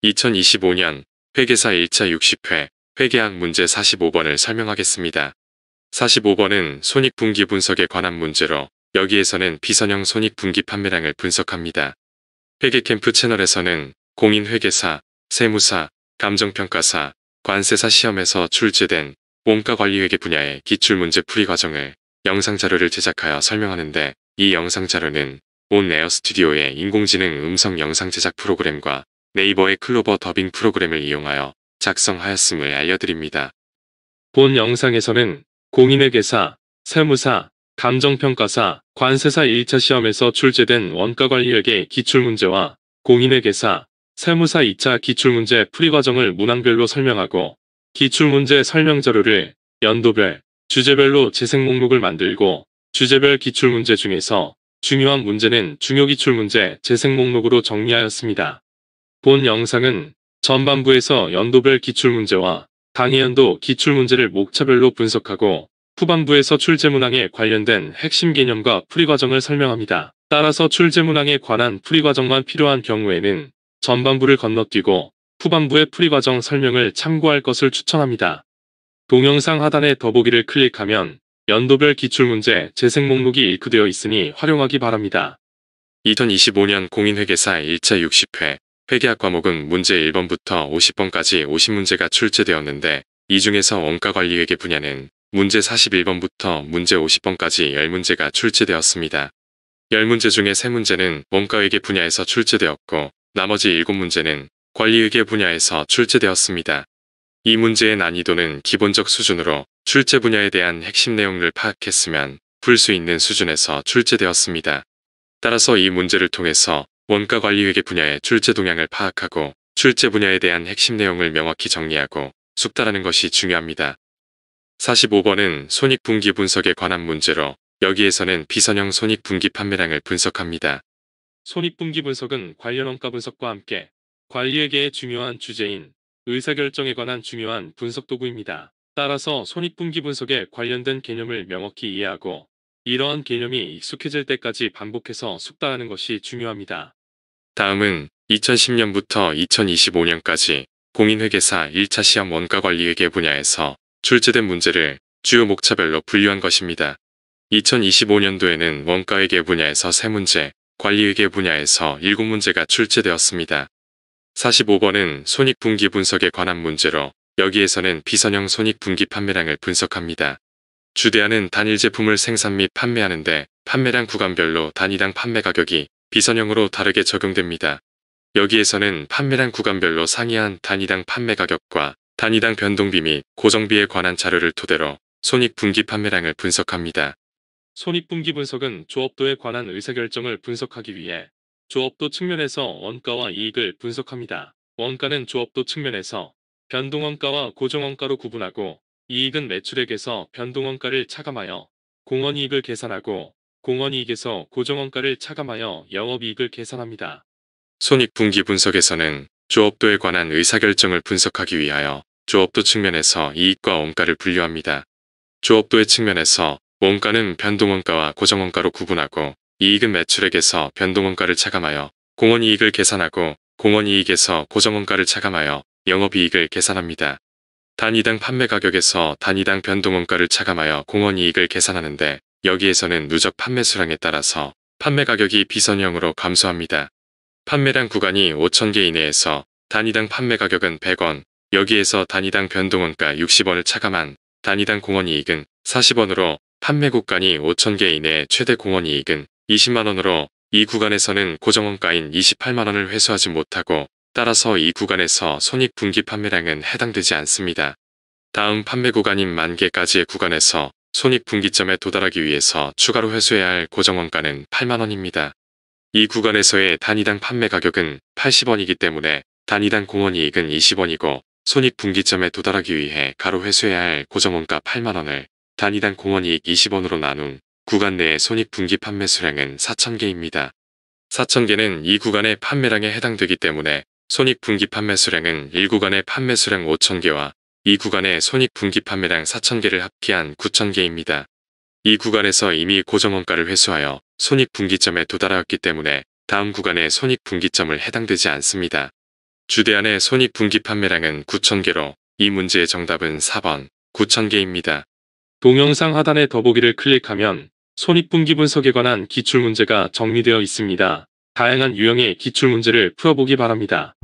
2025년 회계사 1차 60회 회계학 문제 45번을 설명하겠습니다. 45번은 손익분기 분석에 관한 문제로 여기에서는 비선형 손익분기 판매량을 분석합니다. 회계캠프 채널에서는 공인회계사, 세무사, 감정평가사, 관세사 시험에서 출제된 원가관리회계 분야의 기출문제 풀이 과정을 영상자료를 제작하여 설명하는데, 이 영상자료는 온 에어 스튜디오의 인공지능 음성 영상 제작 프로그램과 네이버의 클로버 더빙 프로그램을 이용하여 작성하였음을 알려드립니다. 본 영상에서는 공인회계사, 세무사, 감정평가사, 관세사 1차 시험에서 출제된 원가관리회계 기출문제와 공인회계사, 세무사 2차 기출문제 풀이 과정을 문항별로 설명하고, 기출문제 설명자료를 연도별, 주제별로 재생 목록을 만들고, 주제별 기출문제 중에서 중요한 문제는 중요기출문제 재생 목록으로 정리하였습니다. 본 영상은 전반부에서 연도별 기출문제와 당해연도 기출문제를 목차별로 분석하고, 후반부에서 출제문항에 관련된 핵심 개념과 풀이 과정을 설명합니다. 따라서 출제문항에 관한 풀이 과정만 필요한 경우에는 전반부를 건너뛰고 후반부의 풀이 과정 설명을 참고할 것을 추천합니다. 동영상 하단의 더보기를 클릭하면 연도별 기출문제 재생 목록이 일크되어 있으니 활용하기 바랍니다. 2025년 공인회계사 1차 60회 회계학 과목은 문제 1번부터 50번까지 50문제가 출제되었는데, 이 중에서 원가관리회계 분야는 문제 41번부터 문제 50번까지 10문제가 출제되었습니다. 10문제 중에 3문제는 원가회계 분야에서 출제되었고, 나머지 7문제는 관리회계 분야에서 출제되었습니다. 이 문제의 난이도는 기본적 수준으로 출제 분야에 대한 핵심 내용을 파악했으면 풀 수 있는 수준에서 출제되었습니다. 따라서 이 문제를 통해서 원가관리회계 분야의 출제 동향을 파악하고 출제 분야에 대한 핵심 내용을 명확히 정리하고 숙달하는 것이 중요합니다. 45번은 손익분기 분석에 관한 문제로 여기에서는 비선형 손익분기 판매량을 분석합니다. 손익분기 분석은 관련 원가 분석과 함께 관리회계의 중요한 주제인 의사결정에 관한 중요한 분석 도구입니다. 따라서 손익분기 분석에 관련된 개념을 명확히 이해하고 이러한 개념이 익숙해질 때까지 반복해서 숙달하는 것이 중요합니다. 다음은 2010년부터 2025년까지 공인회계사 1차 시험 원가관리회계 분야에서 출제된 문제를 주요 목차별로 분류한 것입니다. 2025년도에는 원가회계 분야에서 3문제, 관리회계 분야에서 7문제가 출제되었습니다. 45번은 손익분기 분석에 관한 문제로 여기에서는 비선형 손익분기 판매량을 분석합니다. 주대하는 단일 제품을 생산 및 판매하는데 판매량 구간별로 단위당 판매 가격이 비선형으로 다르게 적용됩니다. 여기에서는 판매량 구간별로 상이한 단위당 판매 가격과 단위당 변동비 및 고정비에 관한 자료를 토대로 손익분기 판매량을 분석합니다. 손익분기 분석은 조업도에 관한 의사결정을 분석하기 위해 조업도 측면에서 원가와 이익을 분석합니다. 원가는 조업도 측면에서 변동원가와 고정원가로 구분하고, 이익은 매출액에서 변동원가를 차감하여 공원이익을 계산하고, 공원이익에서 고정원가를 차감하여 영업이익을 계산합니다. 손익분기 분석에서는 조업도에 관한 의사결정을 분석하기 위하여 조업도 측면에서 이익과 원가를 분류합니다. 조업도의 측면에서 원가는 변동원가와 고정원가로 구분하고, 이익은 매출액에서 변동원가를 차감하여 공원이익을 계산하고, 공원이익에서 고정원가를 차감하여 영업이익을 계산합니다. 단위당 판매 가격에서 단위당 변동원가를 차감하여 공원이익을 계산하는데, 여기에서는 누적 판매 수량에 따라서 판매 가격이 비선형으로 감소합니다. 판매량 구간이 5,000개 이내에서 단위당 판매 가격은 100원, 여기에서 단위당 변동원가 60원을 차감한 단위당 공원이익은 40원으로, 판매 구간이 5,000개 이내의 최대 공원이익은 20만원으로, 이 구간에서는 고정원가인 28만원을 회수하지 못하고, 따라서 이 구간에서 손익분기 판매량은 해당되지 않습니다. 다음 판매 구간인 10,000개까지의 구간에서 손익분기점에 도달하기 위해서 추가로 회수해야 할 고정원가는 8만원입니다. 이 구간에서의 단위당 판매 가격은 80원이기 때문에 단위당 공원이익은 20원이고, 손익분기점에 도달하기 위해 가로 회수해야 할 고정원가 8만원을 단위당 공원이익 20원으로 나눈 구간 내의 손익분기 판매 수량은 4,000개입니다. 4,000개는 이 구간의 판매량에 해당되기 때문에 손익분기 판매 수량은 1구간의 판매 수량 5,000개와 이 구간의 손익분기 판매량 4,000개를 합계한 9,000개입니다. 이 구간에서 이미 고정원가를 회수하여 손익분기점에 도달하였기 때문에 다음 구간의 손익분기점을 해당되지 않습니다. 주대안의 손익분기 판매량은 9,000개로 이 문제의 정답은 4번 9,000개입니다. 동영상 하단의 더보기를 클릭하면 손익분기 분석에 관한 기출문제가 정리되어 있습니다. 다양한 유형의 기출문제를 풀어보기 바랍니다.